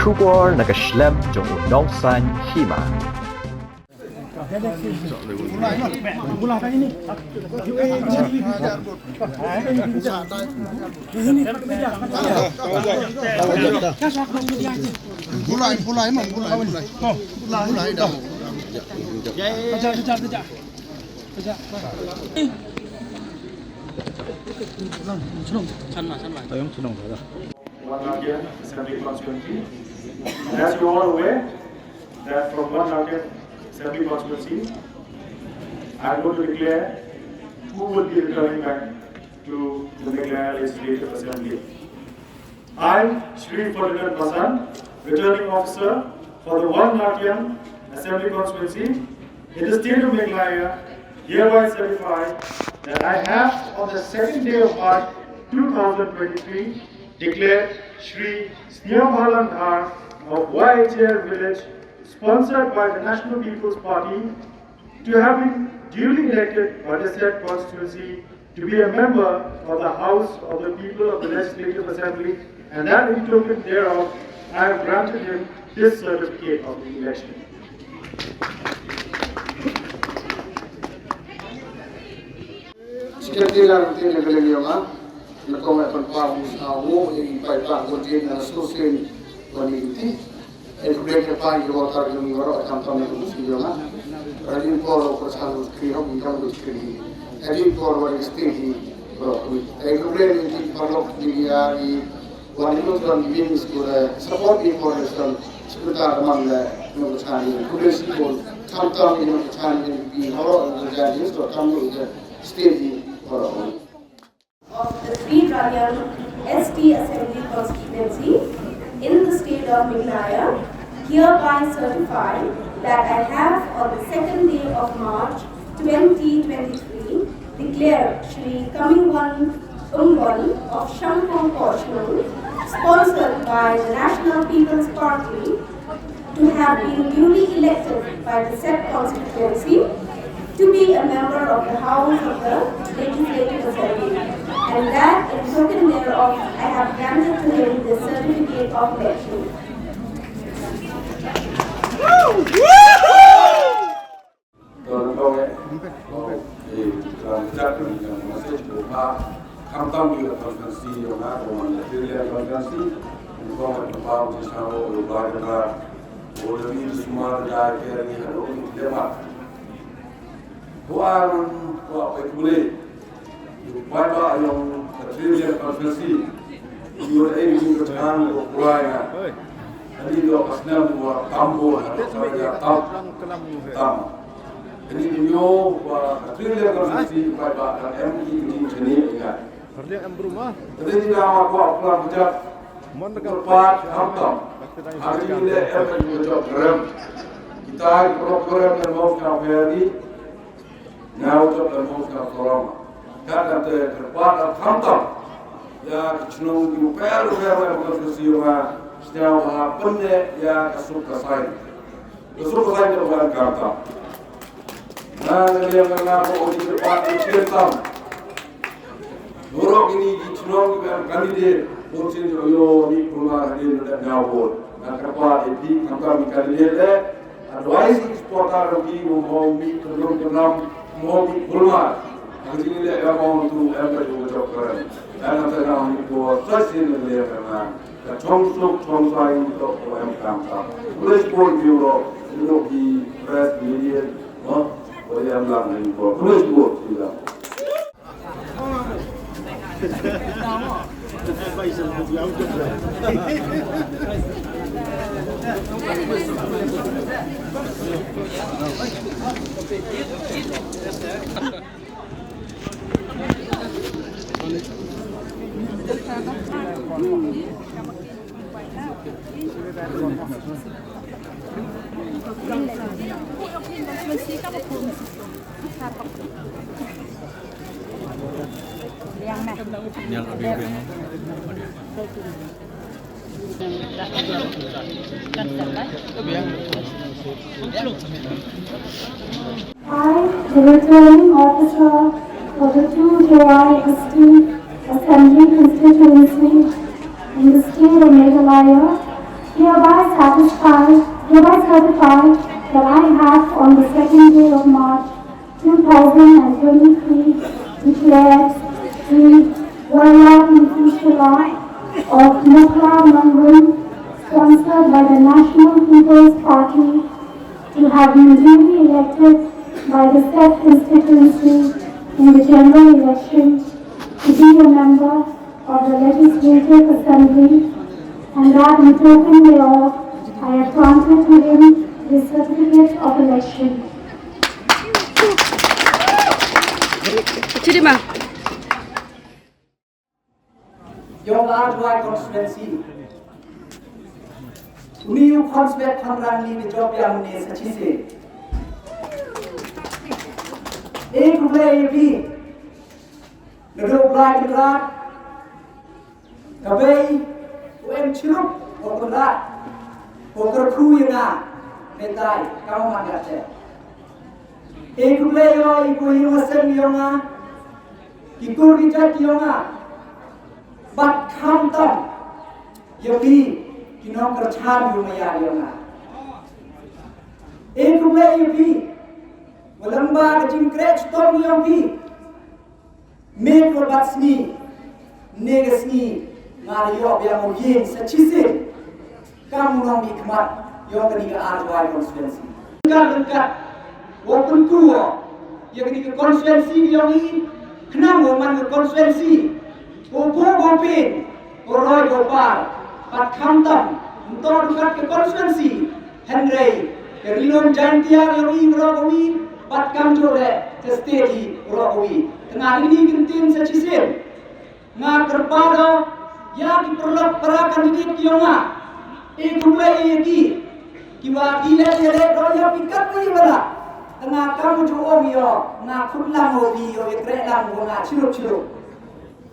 Kubor nagaslem jong unongsan Hima. Assembly constituency. And as you are all aware, that from one target assembly constituency, I am going to declare who will be returning back to the Meghalaya Legislative Assembly. I, Shri Ferdinand Masan, returning officer for the One Natyam Assembly constituency in the state of Meghalaya, hereby certify that I have on the second day of March 2023 declared Shri Snehbhalan Dhar of YHL village, sponsored by the National People's Party, to have been duly elected by the said constituency to be a member of the House of the People of the Legislative Assembly, and that in token thereof, I have granted him this certificate of the election. Of the Sri Radian ST Assembly constituency in the state of Meghalaya, hereby certify that I have on the second day of March 2023 declared Shri Kamingwan Umban of Shampong Portion, sponsored by the National People's Party, to have been duly elected by the said constituency to be a member of the House of the Legislative Assembly, and that in token thereof I have granted to him the certificate of election. Khublei, Kiba yung Kyrtong conference, yung aiming to turn the Khublei, and you know, as now you are Tambo, and you know, Kyrtong conference, Kiba and ME Jingai. And then you now go up to part Kyrtong. Hari ini apa yang kita program? Kita program yang mau kita beri, now job yang mau kita program. Karena terbuat Kyrtong, ya cenderung diuper yang berfungsi setiap apa ya kesuka saya bukan Kyrtong. Nah, yang mengaku di tempat Kyrtong, buruk ini cenderung kandidat. Mungkin yo di rumah hadir dan nyawur. Nak apa ini kami kandidat le. Advice eksporter lagi mau di kenam mau di rumah. Nanti ni le mau tu apa juga job keren. Dan nanti kami buat stasiun le memang. Chongsuk chongsai untuk kamera. Police Board Bureau untuk di press media. Boleh ambil ni buat Police Board juga. Yang lebih I, the returning officer for the 2JI Assembly constituency in the state of Meghalaya, hereby certify that I have on the second day of March 2023 declared the Wala Inshallah of Mukla Mangun, sponsored by the National People's Party, to have been duly elected by the said constituency in the general election to be a member of the Legislative Assembly, and that in token thereof I have granted to him the certificate of election. Your Ardwai constituency. New constituent Hamrani the job Yamune Sachise. Khublei the Khublei the Rat, Khublei, Wem Chirup, or the Rat, or the Kuyana, Metai, Kamamagate. Khublei or Ikuyu Yonga, Ikuri Jat Yonga, but Kyrtong, Yogi. Kinong kerchan Yumaya Yonga. Khublei Yogi. Walamba Jingjop Tom Yogi. Make for Batsni, Negasni, Mario Biamoyin, Sachise. Kamunong Mikmat, Yogani Ardwai constituency. Gardenkat, Open Kuo, Yogani constituency Yogi, Knam Woman constituency, Opo Pin, Oroy Gopar. But Kyrtong, untuk dekat ke konstituensi, Henry, Rilon Jantia yang Rogawi, but Kamjore, ke stage Rogawi. Tengah ini kentin secisen, ngah terpada, ya diperlukan para kandidat kiongah, Khublei lagi, Kiba Ilekshon roya pikat ni bala. Tengah kamu juom yo, ngah kulang hobi yo, ekrelang ngah cirup.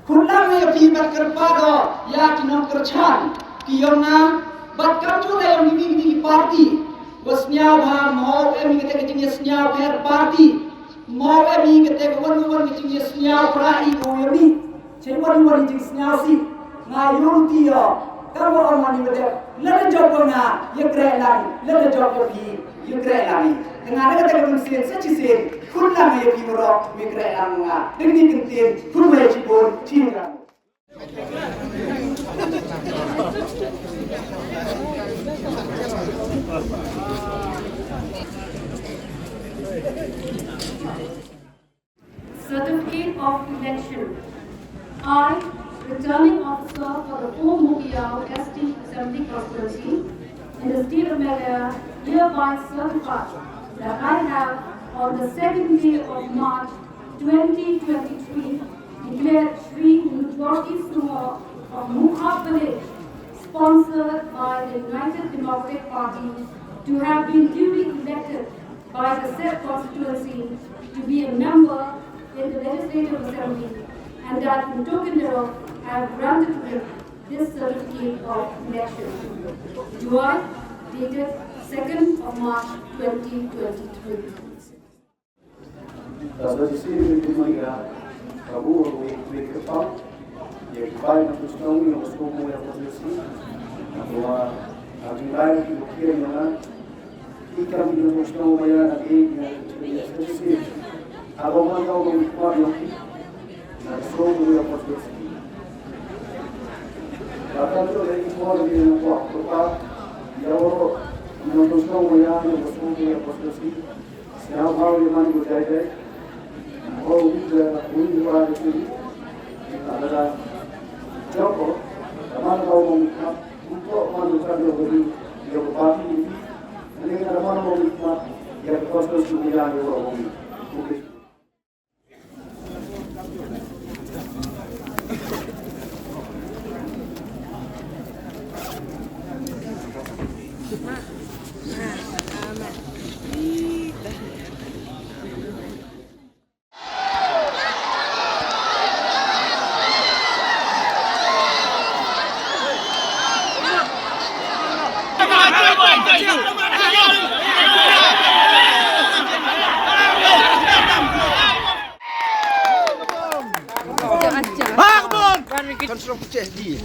Kulang yo pikat terpada, ya kinong kerchan. Kiona, but kamu yang ini parti, wasnya bah mau kita kecingnya snya per parti, mau kita kawan kecingnya snya perai ini, cewek kecing snya si, ngayun tiyo, kamu orang ini betul, lada jawabnya, ya kerelang, lada jawab ya kerelang. Tengah ada kata konsen, secisen, kulang ya pimoro, ya kerelang ngah, dengan kentin, Khublei cibun, Jingai. Certificate of election. I, returning officer for the 4 Mugiao ST Assembly constituency in the state of Malaya, hereby certify that I have on the second day of March 2023 declared Sri Jingjop of Khublei, sponsored by the United Democratic Party, to have been duly elected by the said constituency to be a member in the Legislative Assembly, and that in token thereof I have granted to him this certificate of election. Do I, dated 2nd of March 2023. Kamu Kyrtong, yang baik untuk semua yang bersumber yang posisi, bahwa Jingai bukti yang ikan yang bersumber yang lagi yang posisi, kalau mana orang kuat yang bersumber yang posisi, bahkan tu lagi kuat yang kuat, yang bersumber yang posisi, siapa yang mana berjaya. Oh, we were ada Joko, teman kau mengikut untuk menunjukkan yang berparti ini, ini ada mana mengikut yang konstitusi yang orang mengikut. Kan suruh pecah di.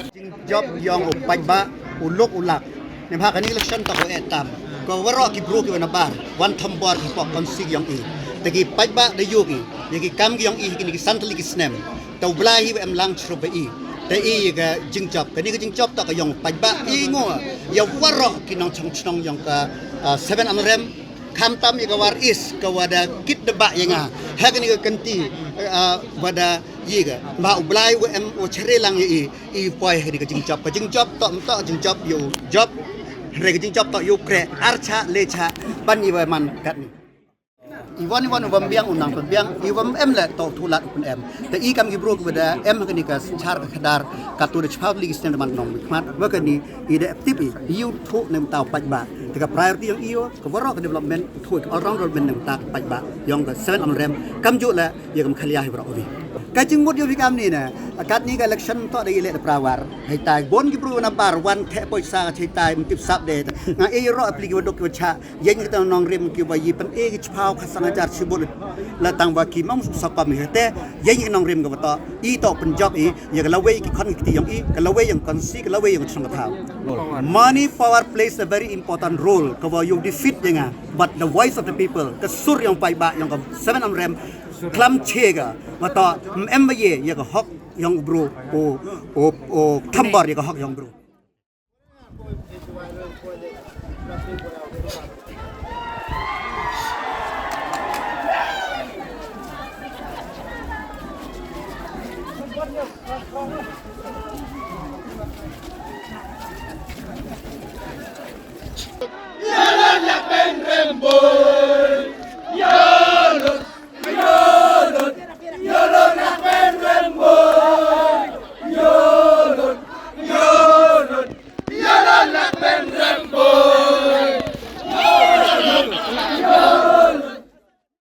Jingjop yang upai ba uluk ulak. Nemha kan Ilekshon tak boleh tam. Kau warok ki bro ki wana bar. Wan thambor ki pok konsig yang i. Tegi pai ba de yogi. Yagi kam ki yang i ki santli ki snem. Tau blai hi em lang chro ba i. Te i ga Jingjop. Kan ni ga Jingjop tak yang pai ba i ngo. Ya warok ki nong chong yang ka 7 amrem. Kam tam i ga war is ka wada kit de ba yang a. Ha kan ni ga kanti wada yiga ba ublai we em o chere lang i poi he ga Jingjop ka Jingjop tok Jingjop yo job re ga Jingjop tok yo kre archa lecha ban i man kat ni Iwan wam biang unang biang iwan em le tok thulat pun em te I kam gi bro beda em ka ni ka char ka khadar ka tu de public stand man nong mat wa ka ni I de tip I you thu nem tau pai ba te ka priority yang io ka waro ka development thu all round development nem ta pai ba yang ka 7 on rem kam ju la ye kam khalia hi bro wi ka jing mut yo vi kam ni na akat ni ka election to de ile prawar hai tai bon gi bro na par wan the poi sa thai tai mtip sap de nga e ro application dok cha yen ki ta nong rem ki ba yi pan e ki chpau kha sang jar chibul la tang ba ki mam sa pa mi te yen nong rem ga ba I to pen job I ye ka lawe ki khon ki yang I ka lawe yang kon si ka lawe yang chung ka money power plays a very important role ka ba you defeat yang but the voice of the people ka sur yang pai ba yang ka 7 am rem klam chega mata em ba ye ka hok yang bro o thambar ye ka hok yang bro Yalan yak ben rembol